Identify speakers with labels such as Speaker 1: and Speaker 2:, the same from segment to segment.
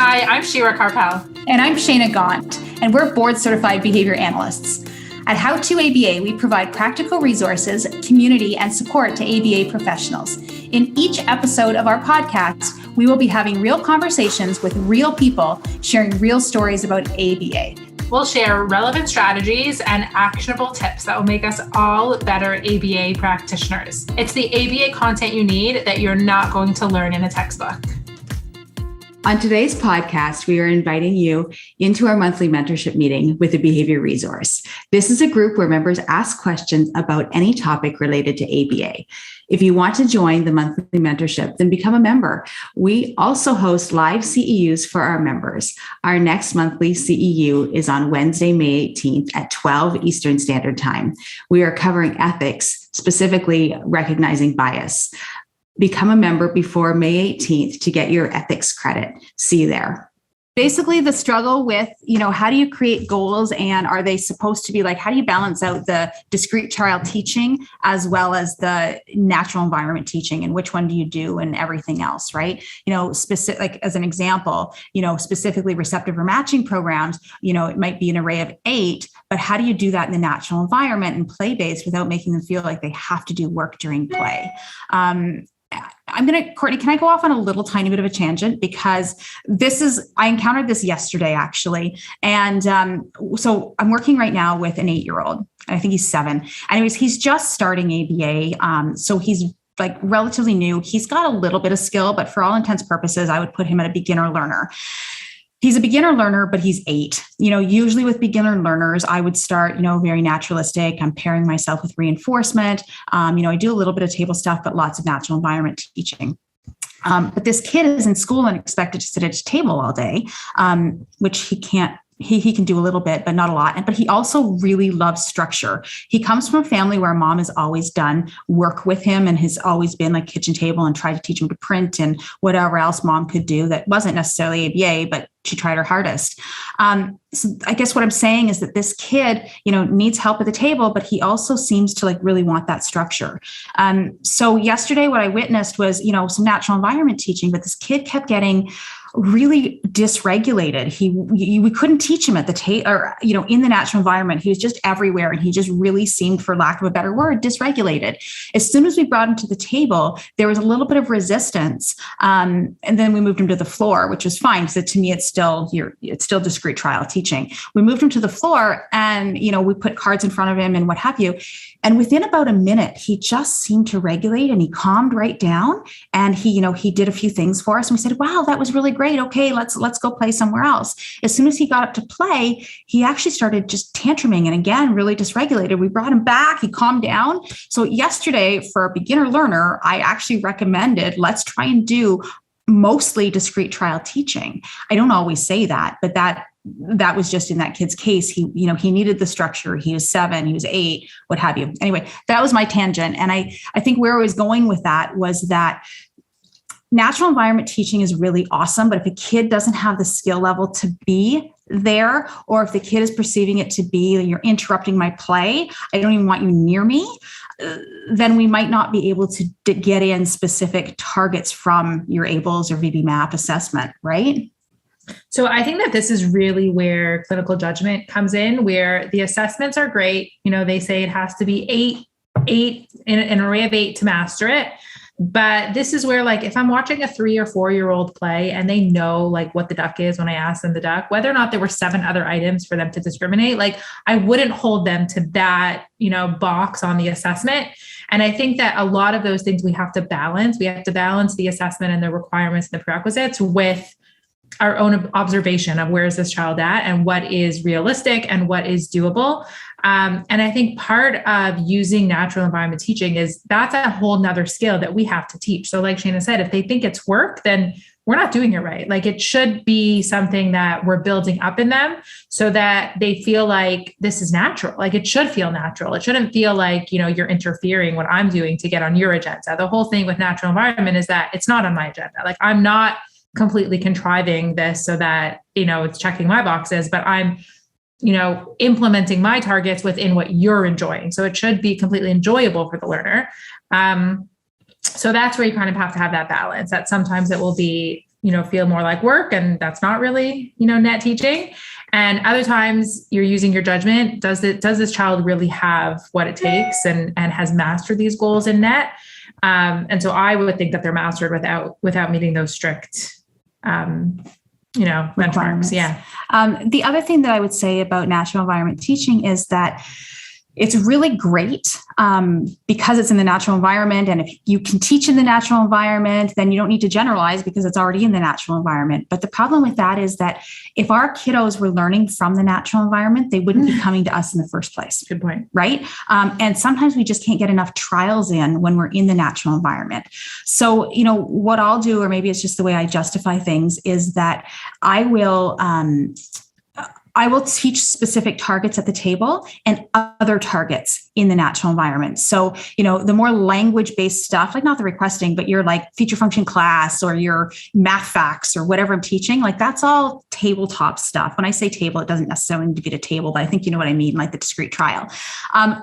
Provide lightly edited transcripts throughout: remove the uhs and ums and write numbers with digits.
Speaker 1: Hi, I'm Shira Carpel.
Speaker 2: And I'm Shayna Gaunt, and we're board certified behavior analysts. At How to ABA, we provide practical resources, community, and support to ABA professionals. In each episode of our podcast, we will be having real conversations with real people, sharing real stories about ABA.
Speaker 1: We'll share relevant strategies and actionable tips that will make us all better ABA practitioners. It's the ABA content you need that you're not going to learn in a textbook.
Speaker 3: On today's podcast, we are inviting you into our monthly mentorship meeting with a behavior resource. This is a group where members ask questions about any topic related to ABA. If you want to join the monthly mentorship, then become a member. We also host live CEUs for our members. Our next monthly CEU is on Wednesday, May 18th at 12 Eastern Standard Time. We are covering ethics, specifically recognizing bias. Become a member before May 18th to get your ethics credit. See you there.
Speaker 2: Basically, the struggle with, how do you create goals, and are they supposed to be like, how do you balance out the discrete child teaching as well as the natural environment teaching, and which one do you do and everything else, right? Specific, like as an example, specifically receptive or matching programs, it might be an array of 8, but how do you do that in the natural environment and play-based without making them feel like they have to do work during play? Courtney, can I go off on a little tiny bit of a tangent? Because I encountered this yesterday, actually. And so I'm working right now with an 8-year-old. I think he's 7. Anyways, he's just starting ABA. So he's like relatively new. He's got a little bit of skill, but for all intents and purposes, I would put him at a beginner learner. He's a beginner learner, but he's 8. Usually with beginner learners, I would start, very naturalistic. I'm pairing myself with reinforcement. I do a little bit of table stuff, but lots of natural environment teaching. But this kid is in school and expected to sit at a table all day, which he can't. He can do a little bit, but not a lot. But he also really loves structure. He comes from a family where mom has always done work with him and has always been like kitchen table and tried to teach him to print and whatever else mom could do that wasn't necessarily ABA, but she tried her hardest. So I guess what I'm saying is that this kid, needs help at the table, but he also seems to like really want that structure. So yesterday, what I witnessed was, some natural environment teaching, but this kid kept getting really dysregulated. We couldn't teach him at the table or, in the natural environment. He was just everywhere. And he just really seemed, for lack of a better word, dysregulated. As soon as we brought him to the table, there was a little bit of resistance. And then we moved him to the floor, which was fine. So to me, it's still discrete trial teaching. We moved him to the floor and, we put cards in front of him and what have you. And within about a minute, he just seemed to regulate and he calmed right down. And he did a few things for us. And we said, wow, that was really great. Okay, let's go play somewhere else. As soon as he got up to play, he actually started just tantruming and again, really dysregulated. We brought him back. He calmed down. So yesterday, for a beginner learner, I actually recommended, let's try and do mostly discrete trial teaching. I don't always say that, but that was just in that kid's case. He needed the structure. He was 7, he was 8, what have you. Anyway, that was my tangent. And I think where I was going with that was that natural environment teaching is really awesome, but if a kid doesn't have the skill level to be there, or if the kid is perceiving it to be, you're interrupting my play, I don't even want you near me, then we might not be able to get in specific targets from your ABLES or VB-MAP assessment, right?
Speaker 1: So I think that this is really where clinical judgment comes in, where the assessments are great. They say it has to be 8 in an array of 8 to master it. But this is where, like, if I'm watching a 3 or 4-year-old play and they know like what the duck is when I ask them the duck, whether or not there were 7 other items for them to discriminate, like I wouldn't hold them to that, box on the assessment. And I think that a lot of those things we have to balance. We have to balance the assessment and the requirements and the prerequisites with our own observation of where is this child at and what is realistic and what is doable. And I think part of using natural environment teaching is that's a whole nother skill that we have to teach. So like Shayna said, if they think it's work, then we're not doing it right. Like it should be something that we're building up in them so that they feel like this is natural. Like it should feel natural. It shouldn't feel like, you're interfering what I'm doing to get on your agenda. The whole thing with natural environment is that it's not on my agenda. Like I'm not completely contriving this so that, it's checking my boxes, but I'm, implementing my targets within what you're enjoying. So it should be completely enjoyable for the learner. So that's where you kind of have to have that balance, that sometimes it will be feel more like work, and that's not really, net teaching. And other times you're using your judgment. Does this child really have what it takes and has mastered these goals in net? And so I would think that they're mastered without meeting those strict, benchmarks. Yeah.
Speaker 2: The other thing that I would say about natural environment teaching is that it's really great because it's in the natural environment. And if you can teach in the natural environment, then you don't need to generalize because it's already in the natural environment. But the problem with that is that if our kiddos were learning from the natural environment, they wouldn't be coming to us in the first place.
Speaker 1: Good point.
Speaker 2: Right. And sometimes we just can't get enough trials in when we're in the natural environment. So, what I'll do, or maybe it's just the way I justify things, is that I will teach specific targets at the table and other targets in the natural environment. So, the more language-based stuff, like not the requesting, but your like feature function class or your math facts or whatever I'm teaching, like that's all tabletop stuff. When I say table, it doesn't necessarily need to be a table, but I think you know what I mean, like the discrete trial.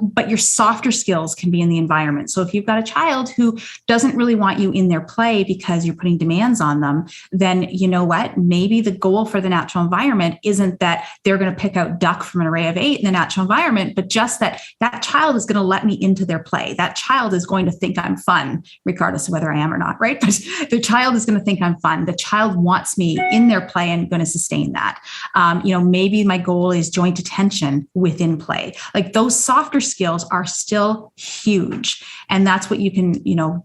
Speaker 2: But your softer skills can be in the environment. So if you've got a child who doesn't really want you in their play because you're putting demands on them, then you know what? Maybe the goal for the natural environment isn't that they're going to pick out duck from an array of 8 in the natural environment, but just that child is going to let me into their play. That child is going to think I'm fun, regardless of whether I am or not, right? But the child is going to think I'm fun. The child wants me in their play and going to sustain that. Maybe my goal is joint attention within play. Like those softer skills are still huge. And that's what you can,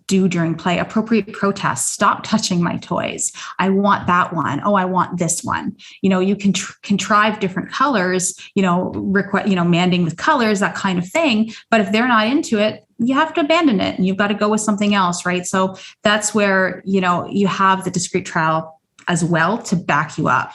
Speaker 2: do during play. Appropriate protests. Stop touching my toys. I want that one. Oh, I want this one. You can contrive different colors, manding with colors, that kind of thing. But if they're not into it, you have to abandon it and you've got to go with something else, right? So that's where, you have the discrete trial as well to back you up.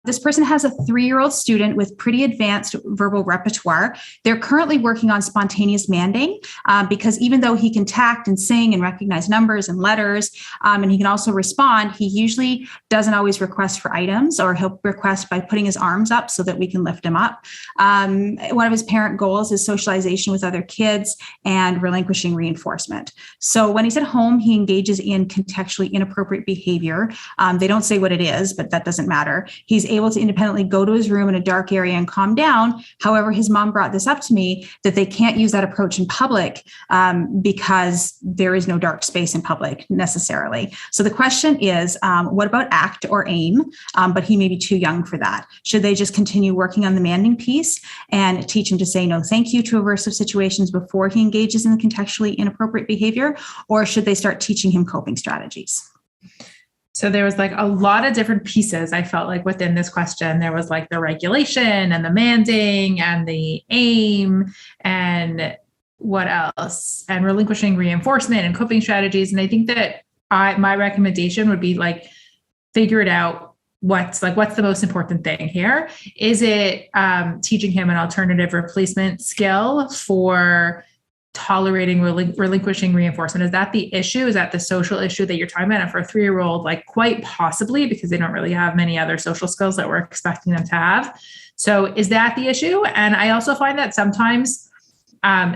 Speaker 2: This person has a 3-year-old student with pretty advanced verbal repertoire. They're currently working on spontaneous manding because even though he can tact and sing and recognize numbers and letters, and he can also respond, he usually doesn't always request for items, or he'll request by putting his arms up so that we can lift him up. One of his parent goals is socialization with other kids and relinquishing reinforcement. So when he's at home, he engages in contextually inappropriate behavior. They don't say what it is, but that doesn't matter. He's able to independently go to his room in a dark area and calm down. However, his mom brought this up to me that they can't use that approach in public because there is no dark space in public necessarily. So the question is, what about ACT or AIM? But he may be too young for that. Should they just continue working on the manding piece and teach him to say no thank you to aversive situations before he engages in the contextually inappropriate behavior? Or should they start teaching him coping strategies?
Speaker 1: So there was like a lot of different pieces. I felt like within this question, there was like the regulation and the manding and the aim and what else, and relinquishing reinforcement and coping strategies. And I think that my recommendation would be like, figure it out. What's the most important thing here? Is it teaching him an alternative replacement skill for tolerating relinquishing reinforcement? Is that the issue? Is that the social issue that you're talking about? And for a 3-year-old, like quite possibly, because they don't really have many other social skills that we're expecting them to have. So is that the issue? And I also find that sometimes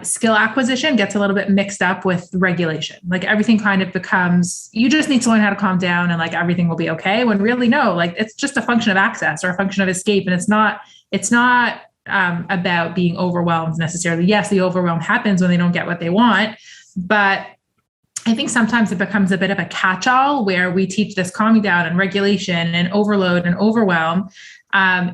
Speaker 1: skill acquisition gets a little bit mixed up with regulation. Like everything kind of becomes, you just need to learn how to calm down and like everything will be okay. When really no, like it's just a function of access or a function of escape. And it's not about being overwhelmed necessarily. Yes, the overwhelm happens when they don't get what they want, but I think sometimes it becomes a bit of a catch-all where we teach this calming down and regulation and overload and overwhelm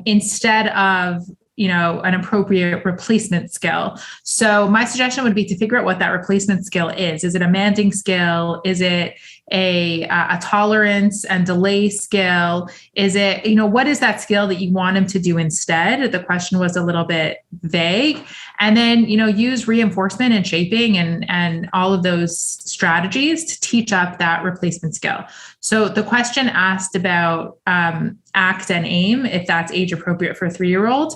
Speaker 1: instead of an appropriate replacement skill. So my suggestion would be to figure out what that replacement skill is. Is it a manding skill? Is it a tolerance and delay skill? Is it, what is that skill that you want him to do instead? The question was a little bit vague. And then, use reinforcement and shaping and all of those strategies to teach up that replacement skill. So the question asked about ACT and AIM, if that's age appropriate for a 3-year-old.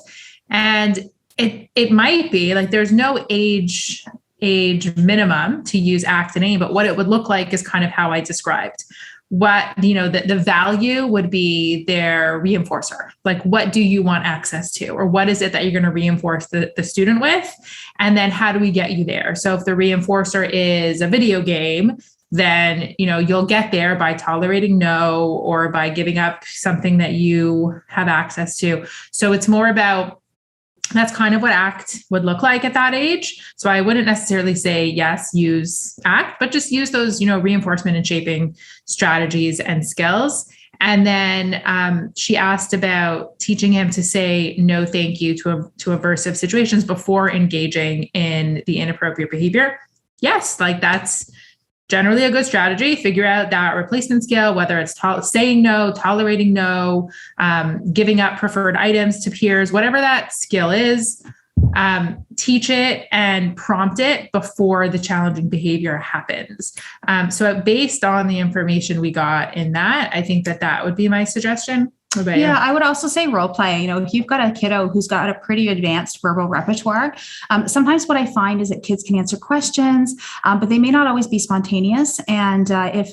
Speaker 1: And it might be like there's no age minimum to use ACT and AIM, but what it would look like is kind of how I described. What, the value would be their reinforcer. Like, what do you want access to? Or what is it that you're going to reinforce the student with? And then how do we get you there? So if the reinforcer is a video game, then, you'll get there by tolerating no, or by giving up something that you have access to. So it's more about, that's kind of what ACT would look like at that age. So I wouldn't necessarily say, yes, use ACT, but just use those, reinforcement and shaping strategies and skills. And then she asked about teaching him to say no, thank you to aversive situations before engaging in the inappropriate behavior. Yes, like that's generally a good strategy. Figure out that replacement skill, whether it's saying no, tolerating no, giving up preferred items to peers, whatever that skill is. Teach it and prompt it before the challenging behavior happens. So based on the information we got in that, I think that would be my suggestion. What about you?
Speaker 2: I would also say role play. If you've got a kiddo who's got a pretty advanced verbal repertoire, sometimes what I find is that kids can answer questions, but they may not always be spontaneous. And if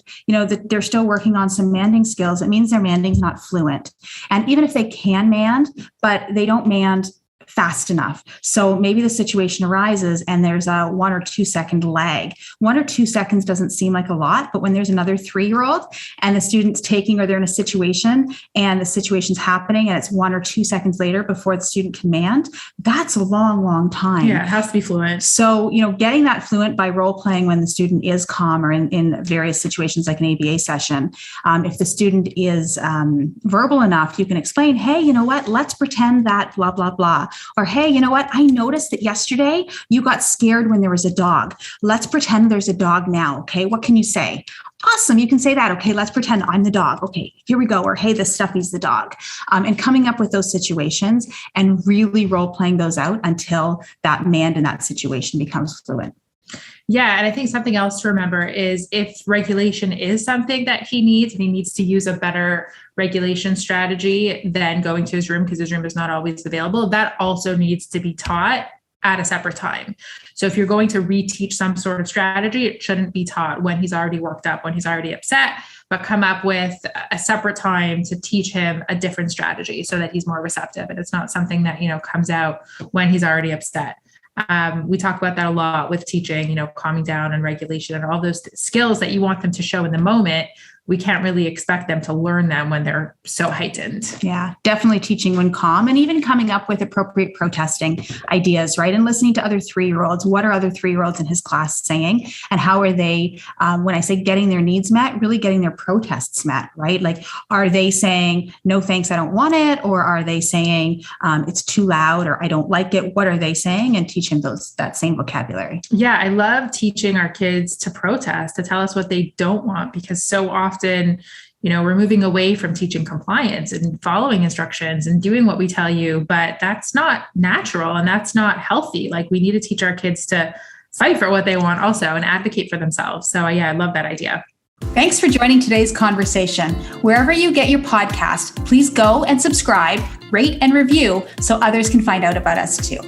Speaker 2: they're still working on some manding skills, it means their manding's not fluent. And even if they can mand, but they don't mand fast enough. So maybe the situation arises and there's a 1 or 2 second lag. 1 or 2 seconds doesn't seem like a lot, but when there's another 3-year-old and the student's taking, or they're in a situation and the situation's happening and it's 1 or 2 seconds later before the student can mand, that's a long, long time.
Speaker 1: Yeah, it has to be fluent.
Speaker 2: So, getting that fluent by role playing when the student is calm, or in various situations like an ABA session. If the student is verbal enough, you can explain, hey, you know what, let's pretend that blah, blah, blah. Or, hey, you know what? I noticed that yesterday you got scared when there was a dog. Let's pretend there's a dog now. Okay. What can you say? Awesome. You can say that. Okay. Let's pretend I'm the dog. Okay. Here we go. Or, hey, this Stuffy's the dog. And coming up with those situations and really role playing those out until that mand in that situation becomes fluent.
Speaker 1: Yeah. And I think something else to remember is if regulation is something that he needs, and he needs to use a better regulation strategy than going to his room because his room is not always available, that also needs to be taught at a separate time. So if you're going to reteach some sort of strategy, it shouldn't be taught when he's already worked up, when he's already upset, but come up with a separate time to teach him a different strategy so that he's more receptive. And it's not something that, comes out when he's already upset. We talk about that a lot with teaching, calming down and regulation and all those skills that you want them to show in the moment. We can't really expect them to learn them when they're so heightened.
Speaker 2: Yeah, definitely teaching when calm, and even coming up with appropriate protesting ideas, right? And listening to other 3-year-olds. What are other 3-year-olds in his class saying? And how are they, when I say getting their needs met, really getting their protests met, right? Like, are they saying, no, thanks, I don't want it? Or are they saying, it's too loud, or I don't like it? What are they saying? And teach him that same vocabulary.
Speaker 1: Yeah, I love teaching our kids to protest, to tell us what they don't want, because so often, we're moving away from teaching compliance and following instructions and doing what we tell you, but that's not natural and that's not healthy. Like, we need to teach our kids to fight for what they want also and advocate for themselves. So yeah, I love that idea.
Speaker 2: Thanks for joining today's conversation. Wherever you get your podcast, please go and subscribe, rate, and review so others can find out about us too.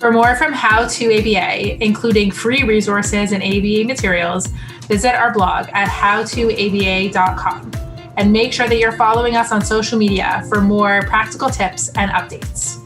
Speaker 1: For more from How to ABA, including free resources and ABA materials, visit our blog at howtoaba.com. And make sure that you're following us on social media for more practical tips and updates.